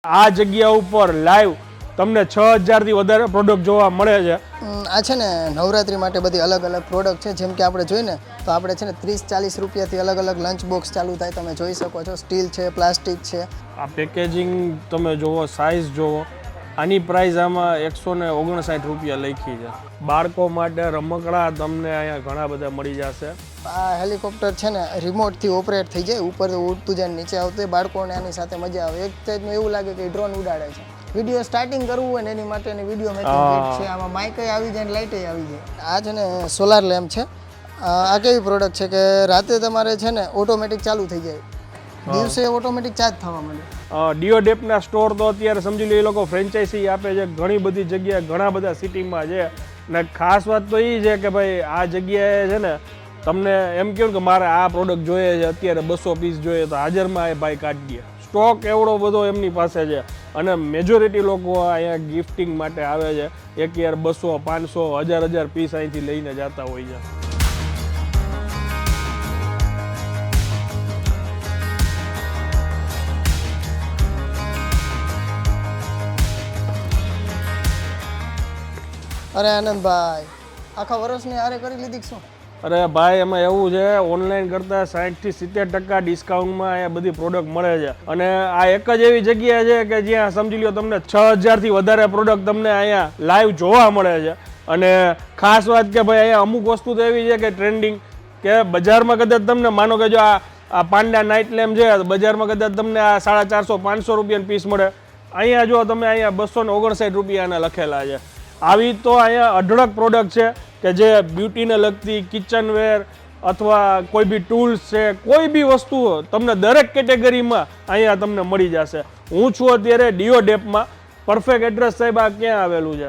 આ જગ્યા ઉપર લાઈવ તમને 6000 થી વધારે પ્રોડક્ટ જોવા મળે છે। આ છે ને નવરાત્રી માટે બધી અલગ અલગ પ્રોડક્ટ છે। જેમ કે આપણે જોઈએ ને તો આપણે છે ને 30-40 રૂપિયાથી અલગ અલગ લંચ બોક્સ ચાલુ થાય, તમે જોઈ શકો છો। સ્ટીલ છે, પ્લાસ્ટિક છે। આ પેકેજિંગ તમે જોવો, સાઇઝ જોવો, આની પ્રાઇસ આમાં 159 રૂપિયા લખી છે। બાળકો માટે રમકડા તમને અહીંયા ઘણા બધા મળી જશે। આ હેલિકોપ્ટર છે ને રિમોટથી ઓપરેટ થઈ જાય, ઉપર ઉડતું જાય નીચે આવતું, બાળકોને આની સાથે મજા આવે। એક સાઈડનું એવું લાગે કે ડ્રોન ઉડાડે છે। વિડીયો સ્ટાર્ટિંગ કરવું હોય ને એની માટેની વિડીયો મેકિંગ કિટ છે। આમાં માઇક આવી જાય ને લાઇટ આવી જાય। આ છે ને સોલાર લેમ્પ છે। આ કેવી પ્રોડક્ટ છે કે રાતે તમારે છે ને ઓટોમેટિક ચાલુ થઈ જાય, દિવસે ઓટોમેટિક ચાર્જ થવા માંડે। ડીઓડેપના સ્ટોર તો અત્યારે સમજી લો એ લોકો ફ્રેન્ચાઇઝી આપે છે ઘણી બધી જગ્યાએ, ઘણા બધા સિટીમાં છે। ને ખાસ વાત તો એ છે કે ભાઈ આ જગ્યાએ છે ને તમને એમ કહ્યું કે મારે આ પ્રોડક્ટ જોઈએ છે, અત્યારે 200 પીસ જોઈએ તો હાજરમાં એ ભાઈ કાઢી દે। સ્ટોક એવડો બધો એમની પાસે છે અને મેજોરિટી લોકો અહીંયા ગિફ્ટિંગ માટે આવે છે। એક યાર 200, 500, 1000 પીસ અહીંથી લઈને જતા હોય છે। અરે આનંદભાઈ, આખા વર્ષની હારે કરી લીધી શું? અરે ભાઈ એમાં એવું છે, ઓનલાઈન કરતાં 60 થી 70% ડિસ્કાઉન્ટમાં અહીંયા બધી પ્રોડક્ટ મળે છે। અને આ એક જ એવી જગ્યા છે કે જ્યાં સમજી લો તમને 6000 થી વધારે પ્રોડક્ટ તમને અહીંયા લાઈવ જોવા મળે છે। અને ખાસ વાત કે ભાઈ અહીંયા અમુક વસ્તુ તો એવી છે કે ટ્રેન્ડિંગ, કે બજારમાં કદાચ તમને માનો કે જો આ પાંડા નાઇટ લેમ્પ છે તો બજારમાં કદાચ તમને આ 450-500 રૂપિયાના પીસ મળે, અહીંયા જો તમે અહીંયા 259 રૂપિયાના લખેલા છે। આવી તો અહીંયા અઢળક પ્રોડક્ટ છે કે જે બ્યુટીને લગતી, કિચનવેર અથવા કોઈ બી ટૂલ્સ છે, કોઈ બી વસ્તુઓ તમને દરેક કેટેગરીમાં અહીંયા તમને મળી જશે। હું છું અત્યારે ડીઓડેપમાં। પરફેક્ટ એડ્રેસ સાહેબ આ ક્યાં આવેલું છે?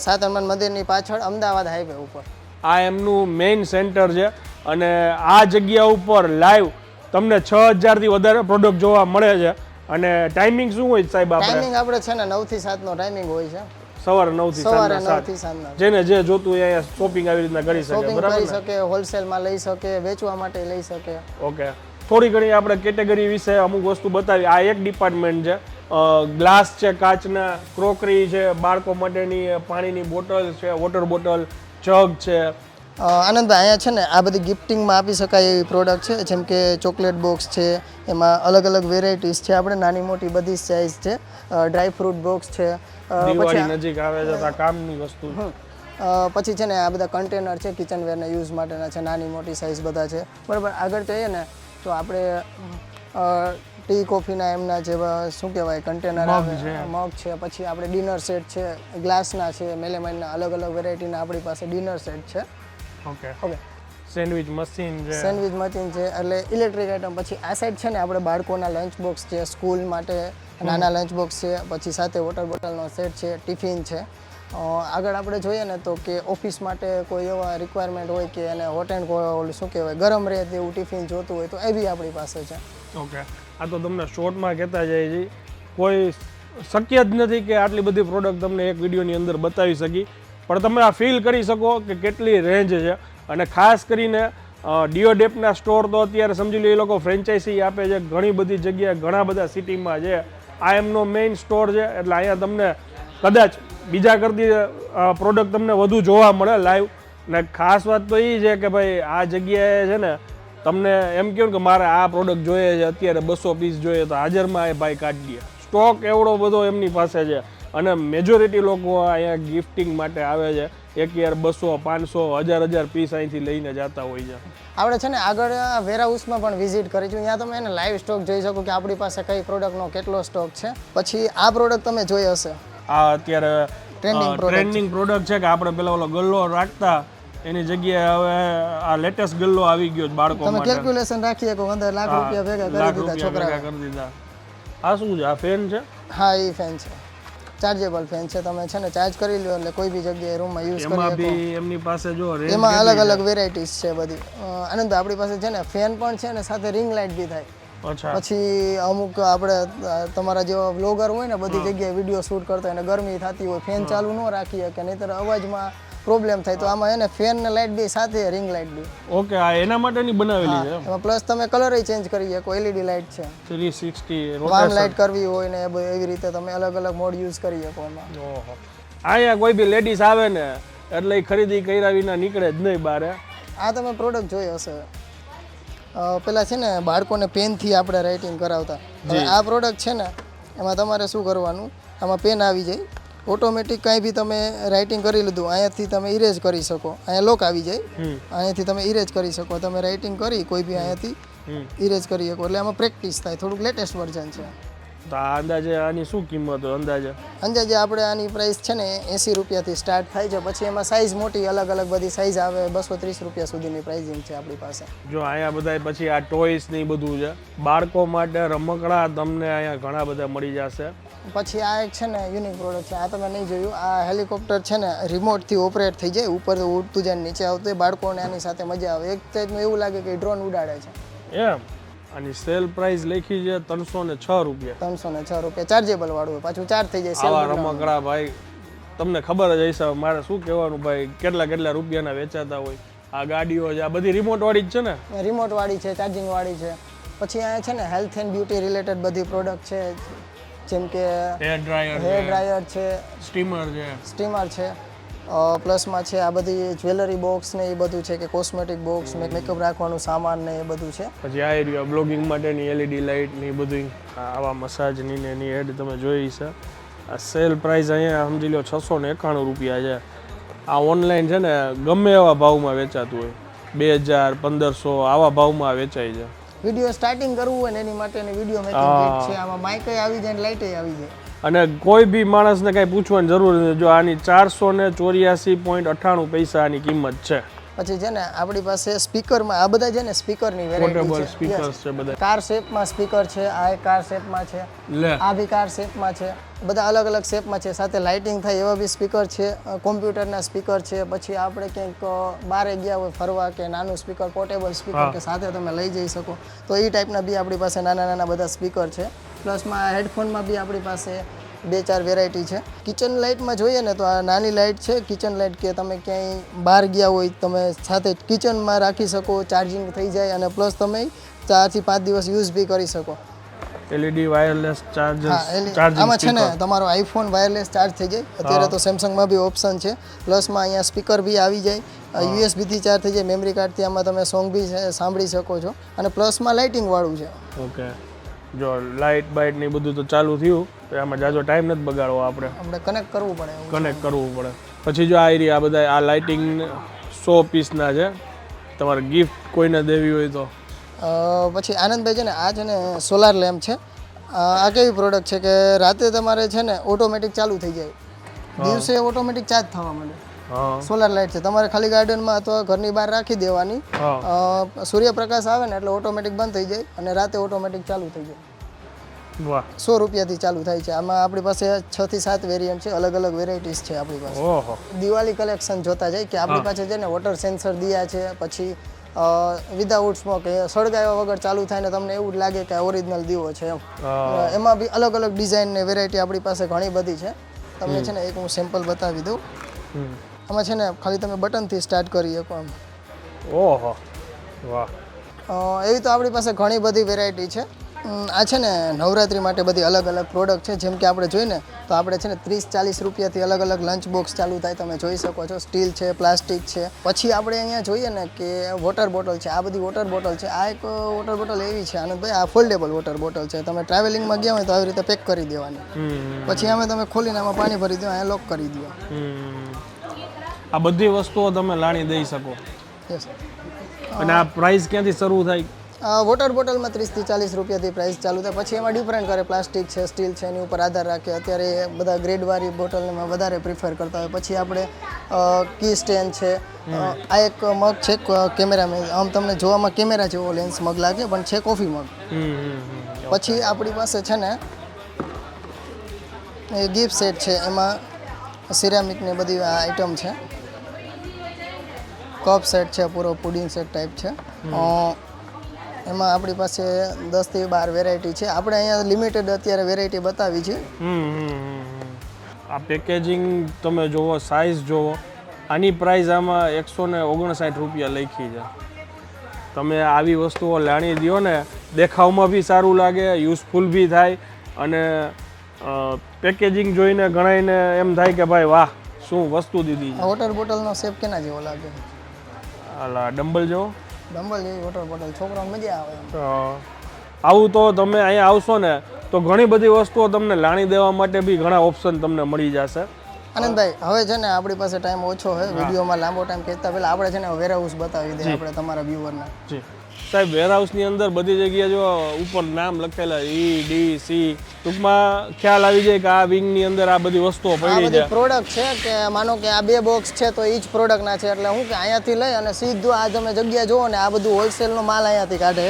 સાત હનુમાન મંદિરની પાછળ અમદાવાદ હાઈવે ઉપર। આ એમનું મેઇન સેન્ટર છે અને આ જગ્યા ઉપર લાઈવ તમને 6000 થી વધારે પ્રોડક્ટ જોવા મળે છે। અને ટાઈમિંગ શું હોય સાહેબ? ટાઈમિંગ આપણે છે ને 9 થી 7 નો ટાઈમિંગ હોય છે। સવારે 9 થી સાંજના 7। જેને જે જોતું હોય અહીંયા શોપિંગ આવી રીતના કરી શકે, શોપિંગ બરાબર કરી ને? શકે, હોલસેલમાં લઈ શકે, વેચવા માટે લઈ શકે। ઓકે, થોડી ઘણી આપણે કેટેગરી વિશે અમુક વસ્તુ બતાવી। આ એક ડિપાર્ટમેન્ટ છે, ગ્લાસ છે, કાચના, ક્રોકરી છે, બાળકો માટેની પાણીની બોટલ છે, વોટર બોટલ, જગ છે। આનંદભાઈ, અહીંયા છે ને આ બધી ગિફ્ટિંગમાં આપી શકાય એવી પ્રોડક્ટ છે। જેમ કે ચોકલેટ બોક્સ છે, એમાં અલગ અલગ વેરાયટીઝ છે, આપણે નાની મોટી બધી સાઇઝ છે। ડ્રાય ફ્રૂટ બોક્સ છે, દિવાળી નજીક આવે છે તો આ કામની વસ્તુ છે। પછી છે ને આ બધા કન્ટેનર છે, કિચનવેરના યુઝ માટેના છે, નાની મોટી સાઇઝ બધા છે, બરાબર। આગળ જઈએ ને તો આપણે ટી કોફીના એમના જેવા શું કહેવાય કન્ટેનર આવે, મગ છે, પછી આપણે ડિનર સેટ છે, ગ્લાસના છે, મેલેમાઇનના અલગ અલગ વેરાયટીના આપણી પાસે ડિનર સેટ છે। ઓકે, સેન્ડવિચ મશીન છે, સેન્ડવિચ મશીન છે, એટલે ઇલેક્ટ્રિક આઇટમ। પછી આ સાઈડ છે ને આપણે બાળકોના લંચ બોક્સ છે, સ્કૂલ માટે નાના લંચ બોક્સ છે, પછી સાથે વોટર બોટલનો સેટ છે, ટિફિન છે। આગળ આપણે જોઈએ ને તો કે ઓફિસ માટે કોઈ એવા રિક્વાયરમેન્ટ હોય કે એને હોટ એન્ડ કોલ્ડ શું કહેવાય ગરમ રહે તેવું ટિફિન જોતું હોય તો એ બી આપણી પાસે છે। ઓકે, આ તો તમને શોર્ટમાં કહેતા જાય છે, કોઈ શક્ય જ નથી કે આટલી બધી પ્રોડક્ટ તમને એક વિડીયોની અંદર બતાવી શકી, પણ તમે આ ફીલ કરી શકો કે કેટલી રેન્જ છે। અને ખાસ કરીને ડીઓડેપના સ્ટોર તો અત્યારે સમજી લો એ લોકો ફ્રેન્ચાઇઝી આપે છે ઘણી બધી જગ્યાએ, ઘણા બધા સિટીમાં છે। આ એમનો મેઇન સ્ટોર છે એટલે અહીંયા તમને કદાચ બીજા કરતી પ્રોડક્ટ તમને વધુ જોવા મળે લાઈવ। ને ખાસ વાત તો એ છે કે ભાઈ આ જગ્યાએ છે ને તમને એમ કહ્યું કે મારે આ પ્રોડક્ટ જોઈએ છે, અત્યારે 200 પીસ જોઈએ તો હાજરમાં એ ભાઈ કાઢી દે। સ્ટોક એવડો બધો એમની પાસે છે અને મેજોરિટી લોકો અહીંયા ગિફ્ટિંગ માટે આવે છે। એક યાર 200, 500, 1000 પીસ અહીંથી લઈને જતા હોય છે। આપણે છે ને આગળ વેરહાઉસમાં પણ વિઝિટ કરીશું, ત્યાં તમે એને લાઈવ સ્ટોક જોઈ શકો કે આપણી પાસે કઈ પ્રોડક્ટનો કેટલો સ્ટોક છે। પછી આ પ્રોડક્ટ તમે જોઈ હશે, આ અત્યારે ટ્રેન્ડિંગ પ્રોડક્ટ છે કે આપણે પેલા ઓલો ગલ્લો રાખતા એની જગ્યાએ હવે આ લેટેસ્ટ ગલ્લો આવી ગયો બાળકો માટે। તમે કેલ્ક્યુલેશન રાખી શકો 15 લાખ રૂપિયા ભેગા કરી દીધા છોકરા કરી દીધા। આ શું છે? આ ફેન છે? હા, એ ફેન છે, ચાર્જેબલ ફેન છે। તમે છે ને ચાર્જ કરી લો એટલે કોઈ બી જગ્યાએ રૂમમાં યુઝ કરી શકો। બી એમની પાસે જો એમાં અલગ અલગ વેરાયટીઝ છે બધી। આનંદ, આપણી પાસે છે ને ફેન પણ છે ને સાથે રિંગ લાઇટ બી થાય। પછી અમુક આપણે તમારા જેવા વ્લોગર હોય ને બધી જગ્યાએ વિડીયો શૂટ કરતા હોય અને ગરમી થતી હોય, ફેન ચાલુ ન રાખીએ કે નહીંતર અવાજમાં પ્રોબ્લેમ થાય તો આમાં એને ફેન ને લાઇટ બી સાથે રિંગ લાઇટ બી. ઓકે, આ એના માટેની બનાવેલી છે. એમાં પ્લસ તમે કલર ચેન્જ કરી શકો. LED લાઇટ છે, 360 વાર્મ લાઇટ કરવી હોય ને એવી રીતે તમે અલગ અલગ મોડ યુઝ કરી શકો એમાં. ઓહો, અહીંયા કોઈ બી લેડીઝ આવે ને એટલે એ ખરીદી કર્યા વિના નીકળે જ નહીં બહાર. આ તમે પ્રોડક્ટ જોઈ હશે, પેલા છે ને બાળકોને પેનથી આપણે રાઇટિંગ કરાવતા. હવે આ પ્રોડક્ટ છે ને એમાં તમારે શું કરવાનું, આમાં પેન આવી જાય ઓટોમેટિક. કાંઈ બી તમે રાઇટિંગ કરી લીધું અહીંયાથી તમે ઇરેઝ કરી શકો. અહીંયા લોક આવી જાય, અહીંયાથી તમે ઇરેઝ કરી શકો. તમે રાઇટિંગ કરી કોઈ બી અહીંયાથી ઇરેઝ કરી શકો. એટલે આમાં પ્રેક્ટિસ થાય. થોડુંક લેટેસ્ટ વર્ઝન છે. તો આ અંદાજે આની શું કિંમત હોય? અંદાજે આપણે આની પ્રાઇસ છે ને 80 રૂપિયાથી સ્ટાર્ટ થાય છે. પછી એમાં સાઇઝ મોટી અલગ અલગ બધી સાઇઝ આવે. 230 રૂપિયા સુધીની પ્રાઇઝિંગ છે આપણી પાસે. જો અહીંયા બધા પછી આ ટોયસ ને બધું છે બાળકો માટે રમકડા તમને અહીંયા ઘણા બધા મળી જશે. પછી આ એક છે ને યુનિક પ્રોડક્ટ છે, આ તમે નહીં જોયું. આ હેલિકોપ્ટર છે ને રિમોટથી ઓપરેટ થઈ જાય, ઉપર ઉડતું જાય નીચે આવતું. બાળકોને આની સાથે મજા આવે. એક ટાઈપનું એવું લાગે કે ડ્રોન ઉડાડે છે એમ. આની સેલ પ્રાઇસ લખી છે 306 રૂપિયા. 306 રૂપિયા ચાર્જેબલ વાળું હોય, પાછું ચાર્જ થઈ જાય. આવા રમકડા ભાઈ તમને ખબર જ હશે. મારે શું કહેવાનું ભાઈ, કેટલા રૂપિયાના વેચાતા હોય. આ ગાડીઓ છે આ બધી રિમોટ વાળી જ છે ને? રિમોટ વાળી છે, ચાર્જિંગ વાળી છે. પછી આ છે ને હેલ્થ એન્ડ બ્યુટી રિલેટેડ બધી પ્રોડક્ટ છે, જેમ કે હેર ડ્રાયર છે, સ્ટીમર છે, પ્લસમાં છે આ બધી જ્વેલરી બોક્સ ને એ બધું છે, કે કોસ્મેટિક બોક્સ, મેકઅપ રાખવાનું સામાન ને એ બધું છે. પછી આ એરિયા બ્લોગિંગ માટેની LED લાઇટ ને એ બધું આવા મસાજની ને એની એડ તમે જોઈ છે. આ સેલ પ્રાઇસ અહીંયા સમજી લો 691 રૂપિયા છે. આ ઓનલાઈન છે ને ગમે એવા ભાવમાં વેચાતું હોય, 2000 1500 આવા ભાવમાં વેચાય છે. વિડીયો સ્ટાર્ટિંગ કરવું હોય ને એની માટેની વિડીયો મેકિંગ કિટ છે. આમાં માઇક આવી જાય ને લાઇટ આવી જાય. અને કોઈ બી માણસને કાંઈ પૂછવાની જરૂર નથી. જો આની 484.98 પૈસાની કિંમત છે. પછી છે ને આપણી પાસે સ્પીકરમાં આ બધા છે ને સ્પીકરની વેરાયટી છે. સ્પીકર્સ છે બધા. કાર શેપમાં સ્પીકર છે, આ એક કાર શેપમાં છે, આ બી કાર શેપમાં છે. બધા અલગ અલગ શેપમાં છે. સાથે લાઇટિંગ થાય એવા બી સ્પીકર છે, કોમ્પ્યુટરના સ્પીકર છે. પછી આપણે ક્યાંક બહાર ગયા હોય ફરવા કે નાનું સ્પીકર, પોર્ટેબલ સ્પીકર કે સાથે તમે લઈ જઈ શકો તો એ ટાઈપના બી આપણી પાસે નાના નાના બધા સ્પીકર છે. પ્લસમાં હેડફોનમાં બી આપણી પાસે 2-4 વેરાયટી છે. કિચન લાઇટમાં જોઈએ ને તો આ નાની લાઇટ છે, કિચન લાઇટ, કે તમે ક્યાંય બહાર ગયા હોય તમે સાથે કિચનમાં રાખી શકો, ચાર્જિંગ થઈ જાય અને પ્લસ તમે 4 થી 5 દિવસ યુઝ બી કરી શકો. LED wireless charger. આમાં છે ને તમારો આઈફોન વાયરલેસ ચાર્જ થઈ જાય. અત્યારે તો સેમસંગમાં બી ઓપ્શન છે. પ્લસમાં અહીંયા સ્પીકર બી આવી જાય, USB થી ચાર્જ થઈ જાય, મેમરી કાર્ડથી આમાં તમે સોંગ બી સાંભળી શકો છો. અને પ્લસમાં લાઇટિંગ વાળું છે. ઓકે, જો લાઇટ બાઇટ ને બધું તો ચાલુ થયું તો આમાં જાજો ટાઈમ નથી બગાડવો. આપણે કનેક્ટ કરવું પડે. પછી જો આ એરિયા આ બધા આ લાઇટિંગ 100 પીસના છે. તમારે ગિફ્ટ કોઈને દેવી હોય તો. પછી આનંદભાઈ છે ને આ છે ને સોલાર લેમ્પ છે. આ કેવી પ્રોડક્ટ છે કે રાતે તમારે છે ને ઓટોમેટિક ચાલુ થઈ જાય, દિવસે ઓટોમેટિક ચાર્જ થવા માંડે. સોલાર લાઇટ છે. તમારે ખાલી ગાર્ડનમાં અથવા ઘરની બહાર રાખી દેવાની. સૂર્યપ્રકાશ આવે ને એટલે ઓટોમેટિક બંધ થઈ જાય અને રાતે ઓટોમેટિક ચાલુ થઈ જાય. વાહ, 100 રૂપિયાથી ચાલુ થાય છે. આમાં આપણી પાસે 6 થી 7 વેરિયન્ટ છે, અલગ અલગ વેરાયટીઝ છે આપણી પાસે. ઓહો, દિવાળી કલેક્શન જોતા જાય કે આપણી પાસે છે ને વોટર સેન્સર દિયા છે. પછી વિધાઉટ સ્મોક, સળગાવ્યા વગર ચાલુ થાય ને તમને એવું જ લાગે કે ઓરિજિનલ દીવો છે એમ. એમાં બી અલગ અલગ ડિઝાઇન ને વેરાયટી આપણી પાસે ઘણી બધી છે. તમને છે ને એક હું સેમ્પલ બતાવી દઉં. આમાં છે ને ખાલી તમે બટનથી સ્ટાર્ટ કરી શકો આમ. ઓહો, વાહ. એવી તો આપણી પાસે ઘણી બધી વેરાયટી છે. આ છે ને નવરાત્રી માટે બધી અલગ અલગ પ્રોડક્ટ છે. જેમ કે આપણે જોઈને તો આપણે છે ને 30-40 રૂપિયાથી અલગ અલગ લંચ બોક્સ ચાલુ થાય, તમે જોઈ શકો છો. સ્ટીલ છે, પ્લાસ્ટિક છે. પછી આપણે અહીંયા જોઈએ ને કે વોટર બોટલ છે. આ બધી વોટર બોટલ છે. આ એક વોટર બોટલ એવી છે આનંદભાઈ, આ ફોલ્ડેબલ વોટર બોટલ છે. તમે ટ્રાવેલિંગમાં ગયા હોય તો આવી રીતે પેક કરી દેવાની. પછી આમાં તમે ખોલીને આમાં પાણી ભરી દો, અહીંયા લોક કરી દો. આ બધી વસ્તુઓ તમે લાણી દઈ શકો. અને આ પ્રાઇસ ક્યાંથી શરૂ થાય? વોટર બોટલમાં 30-40 રૂપિયાથી પ્રાઇસ ચાલુ થાય. પછી એમાં ડિફરન્ટ કરે, પ્લાસ્ટિક છે, સ્ટીલ છે, એની ઉપર આધાર રાખે. અત્યારે બધા ગ્રેડવાળી બોટલને વધારે પ્રિફર કરતા હોય. પછી આપણે કી સ્ટેન્ડ છે. આ એક મગ છે કેમેરામેન, આમ તમને જોવામાં કેમેરા જેવો લેન્સ મગ લાગે પણ છે કોફી મગ. પછી આપણી પાસે છે ને એ ગિફ્ટ સેટ છે. એમાં સિરામિકની બધી આઇટમ છે. કપ સેટ છે, પૂરો પુડિંગ સેટ ટાઈપ છે. એમાં આપણી પાસે 10 થી 12 વેરાયટી છે. આપણે અહીંયા લિમિટેડ અત્યારે વેરાયટી બતાવી છે. આ પેકેજિંગ તમે જોવો, સાઇઝ જોવો, આની પ્રાઇસ આમાં 159 રૂપિયા લખી છે. તમે આવી વસ્તુઓ લાણી દો ને, દેખાવમાં બી સારું લાગે, યુઝફુલ બી થાય, અને પેકેજિંગ જોઈને ઘણાઈને એમ થાય કે ભાઈ વાહ શું વસ્તુ દીધી છે. વોટર બોટલનો શેપ કેના જેવો લાગે? હાલા ડમ્બલ જો, ડમ્બલ જેવી વોટર બોટલ, છોકરાઓને મજા આવે એમ. આવું તો તમે અહીંયા આવશો ને તો ઘણી બધી વસ્તુઓ તમને લાણી દેવા માટે બી ઘણા ઓપ્શન તમને મળી જશે. આનંદભાઈ, હવે છે ને આપણી પાસે ટાઈમ ઓછો છે, વિડીયોમાં લાંબો ટાઈમ ખેંચતા પહેલા આપણે છે ને વેરહાઉસ બતાવી દઈએ આપણે તમારા વ્યુઅરને. જી સાહેબ, વેરહાઉસની અંદર બધી જગ્યાએ જો ઉપર નામ લખેલા EDC, ટૂંકમાં ખ્યાલ આવી જાય કે આ વિંગની અંદર આ બધી વસ્તુઓ આ પડી બધી છે. પ્રોડક્ટ છે કે માનો કે આ 2 બોક્સ છે તો ઈ જ પ્રોડક્ટના છે, એટલે હું કે અહીંયાથી લઈ અને સીધું આ તમે જગ્યા જુઓ ને આ બધું હોલસેલનો માલ અહીંયાથી કાઢે.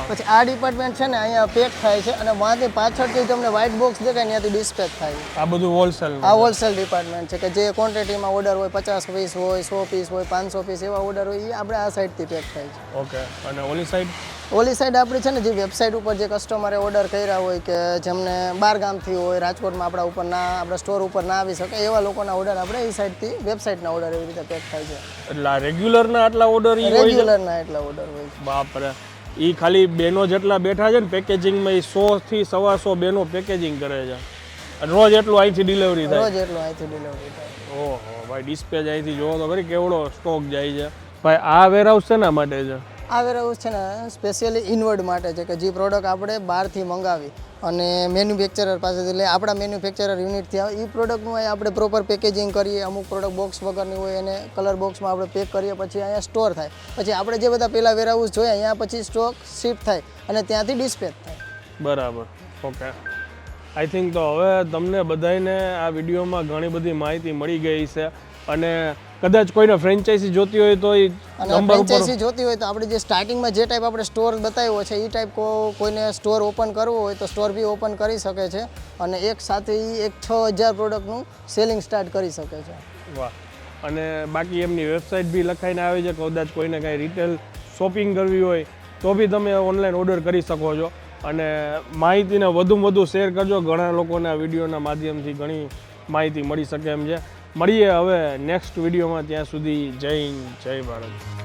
પછી આ ડિપાર્ટમેન્ટ છે ને અહીંયા પેક થાય છે અને વાંથી પાછળથી તમને વ્હાઇટ બોક્સ દેખાય ને ત્યાંથી ડિસ્પેચ થાય. આ બધું હોલસેલ. આ હોલસેલ ડિપાર્ટમેન્ટ છે કે જે ક્વોન્ટિટીમાં ઓર્ડર હોય, 50 પીસ હોય, 100 પીસ હોય, 500 પીસ એવા ઓર્ડર હોય એ આપણે આ સાઈડથી પેક થાય છે. ઓકે. અને ઓલી સાઈડ? ઓલી સાઈડ આપણી છે ને જે વેબસાઇટ ઉપર જે કસ્ટમરે ઓર્ડર કર્યા હોય કે જેમને બહાર ગામથી હોય, રાજકોટમાં આપણા ઉપર ના, આપણા સ્ટોર ઉપર ના આવી શકે એવા લોકોના ઓર્ડર આપણે એ સાઈડથી વેબસાઇટના ઓર્ડર એવી રીતે પેક થાય છે. એટલે આ રેગ્યુલરના આટલા ઓર્ડર રેગ્યુલરના એટલા ઓર્ડર હોય છે. બાપરે, એ ખાલી બેનો જેટલા બેઠા છે ને પેકેજિંગમાં, એ 100 થી 125 બેનો પેકેજિંગ કરે છે અને રોજ એટલું અહીંથી ડિલિવરી થાય. રોજ એટલું અહીંથી ડિલિવરી થાય. ઓહો ભાઈ, ડિસ્પેચ અહીંથી જોવો તો ખરી કેવડો સ્ટોક જાય છે. ભાઈ આ વેરહાઉસ શેના માટે છે? આ વેરહાઉસ છે ને સ્પેશિયલી ઇનવર્ડ માટે છે કે જે પ્રોડક્ટ આપણે બહારથી મંગાવી અને મેન્યુફેક્ચરર પાસેથી એટલે આપણા મેન્યુફેક્ચરર યુનિટથી આવે એ પ્રોડક્ટનું આપણે પ્રોપર પેકેજિંગ કરીએ. અમુક પ્રોડક્ટ બોક્સ વગરની હોય એને કલર બોક્સમાં આપણે પેક કરીએ, પછી અહીંયા સ્ટોર થાય. પછી આપણે જે બધા પહેલાં વેરહાઉસ જોઈએ અહીંયા પછી સ્ટોક શિફ્ટ થાય અને ત્યાંથી ડિસ્પેચ થાય. બરાબર. ઓકે. આઈ થિંક તો હવે તમને બધાને આ વિડીયોમાં ઘણી બધી માહિતી મળી ગઈ છે. અને કદાચ કોઈને ફ્રેન્ચાઇઝી જોતી હોય તો એ નંબર ઉપર ફ્રેન્ચાઇઝી જોતી હોય તો આપણે જે સ્ટાર્ટિંગમાં જે ટાઈપ આપણે સ્ટોર બતાવ્યો છે એ ટાઈપ કોઈને સ્ટોર ઓપન કરવો હોય તો સ્ટોર બી ઓપન કરી શકે છે અને એક સાથે એક 6000 પ્રોડક્ટનું સેલિંગ સ્ટાર્ટ કરી શકે છે. વાહ. અને બાકી એમની વેબસાઇટ બી લખાઈને આવે છે, કદાચ કોઈને કાંઈ રિટેલ શોપિંગ કરવી હોય તો બી તમે ઓનલાઈન ઓર્ડર કરી શકો છો. અને માહિતીને વધુમાં વધુ શેર કરજો, ઘણા લોકોને આ વિડીયોના માધ્યમથી ઘણી માહિતી મળી શકે એમ છે. મળીએ હવે નેક્સ્ટ વિડીયોમાં, ત્યાં સુધી જય હિન્દ, જય ભારત.